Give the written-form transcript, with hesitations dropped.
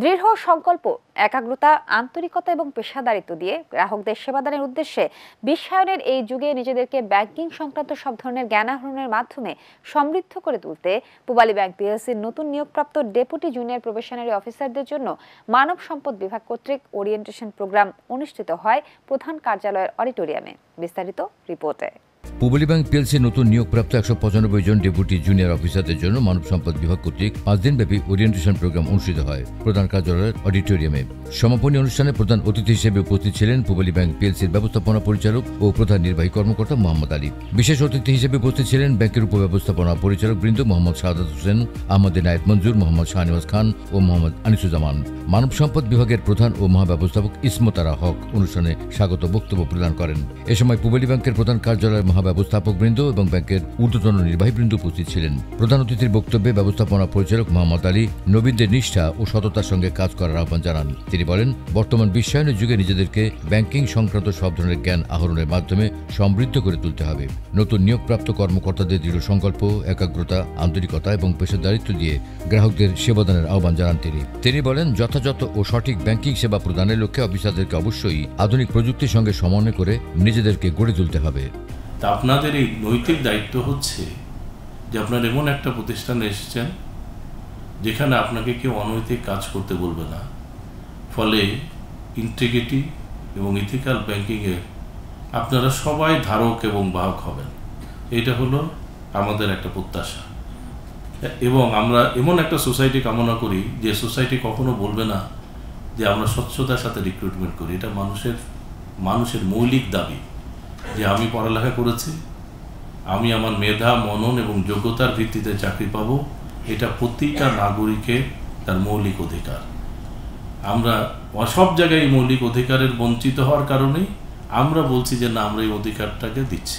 দৃঢ় সংকল্প, একাগ্রতা, আন্তরিকতা এবং পেশাদারিত্ব দিয়ে গ্রাহকদের সেবাদানের উদ্দেশ্যে বিশ্বায়নের এই যুগে নিজেদেরকে ব্যাংকিং সংক্রান্ত সব ধরনের জ্ঞান আহরণের মাধ্যমে সমৃদ্ধ করে তুলতে পূবালী ব্যাংক পিএলসির নতুন নিয়োগপ্রাপ্ত ডেপুটি জুনিয়র প্রবেশনারি অফিসারদের জন্য মানব সম্পদ বিভাগ কর্তৃক ওরিয়েন্টেশন প্রোগ্রাম অনুষ্ঠিত হয় প্রধান কার্যালয়ের অডিটোরিয়ামে। বিস্তারিত রিপোর্টে। পূবালী ব্যাংক পিএলসির নতুন নিয়োগপ্রাপ্ত 195 জন ডেপুটি জুনিয়র অফিসারদের জন্য মানব সম্পদ বিভাগ কর্তৃক 5 দিনব্যাপী ওরিয়েন্টেশন প্রোগ্রাম অনুষ্ঠিত হয় প্রধান কার্যালয়ের অডিটোরিয়ামে। সমাপনী অনুষ্ঠানে প্রধান অতিথি হিসেবে উপস্থিত ছিলেন পূবালী ব্যাংক পিএলসির ব্যবস্থাপনা পরিচালক ও প্রধান নির্বাহী কর্মকর্তা মোহাম্মদ আলী। বিশেষ অতিথি হিসেবে উপস্থিত ছিলেন ব্যাংকের উপব্যবস্থাপনা পরিচালক বৃন্দ মোহাম্মদ শাহাদাত হোসেন, আহমদ ইনায়েত মঞ্জুর, মোহাম্মদ শাহনিওয়াজ খান ও মোহাম্মদ আনিসুজ্জামান। মানব সম্পদ বিভাগের প্রধান ও মহাব্যবস্থাপক ইসমতারা হক অনুষ্ঠানে স্বাগত বক্তব্য প্রদান করেন। এ সময় পূবালী ব্যাংকের প্রধান কার্যালয়ের মহাব্যবস্থাপক বৃন্দ এবং ব্যাংকের ঊর্ধ্বতন নির্বাহী বৃন্দ উপস্থিত ছিলেন। প্রধান অতিথির বক্তব্যে ব্যবস্থাপনা পরিচালক মোহাম্মদ আলী নবীনদের নিষ্ঠা ও সততার সঙ্গে কাজ করার আহ্বান জানান। তিনি বলেন, বর্তমান বিশ্বায়নের যুগে নিজেদেরকে ব্যাংকিং সংক্রান্ত সব ধরনের জ্ঞান আহরণের মাধ্যমে সমৃদ্ধ করে তুলতে হবে। নতুন নিয়োগপ্রাপ্ত কর্মকর্তাদের দৃঢ় সংকল্প, একাগ্রতা, আন্তরিকতা এবং পেশাদারিত্ব দিয়ে গ্রাহকদের সেবাদানের আহ্বান জানান তিনি বলেন, যথাযথ ও সঠিক ব্যাংকিং সেবা প্রদানের লক্ষ্যে অফিসারদেরকে অবশ্যই আধুনিক প্রযুক্তির সঙ্গে সমন্বয় করে নিজেদেরকে গড়ে তুলতে হবে। তা আপনাদের এই নৈতিক দায়িত্ব হচ্ছে যে আপনারা এমন একটা প্রতিষ্ঠানে এসেছেন যেখানে আপনাকে কেউ অনৈতিক কাজ করতে বলবে না, ফলে ইন্টিগ্রিটি এবং ইথিক্যাল ব্যাংকিংয়ে আপনারা সবাই ধারক এবং বাহক হবেন। এটা হলো আমাদের একটা প্রত্যাশা এবং আমরা এমন একটা সোসাইটি কামনা করি যে সোসাইটি কখনো বলবে না যে আমরা স্বচ্ছতার সাথে রিক্রুটমেন্ট করি। এটা মানুষের মৌলিক দাবি যে আমি পড়ালেখা করেছি, আমি আমার মেধা, মনন এবং যোগ্যতার ভিত্তিতে চাকরি পাবো। এটা প্রতিটা নাগরিকের তার মৌলিক অধিকার। আমরা সব জায়গায় মৌলিক অধিকারের বঞ্চিত হওয়ার কারণেই আমরা বলছি যে না, আমরা এই অধিকারটাকে দিচ্ছি।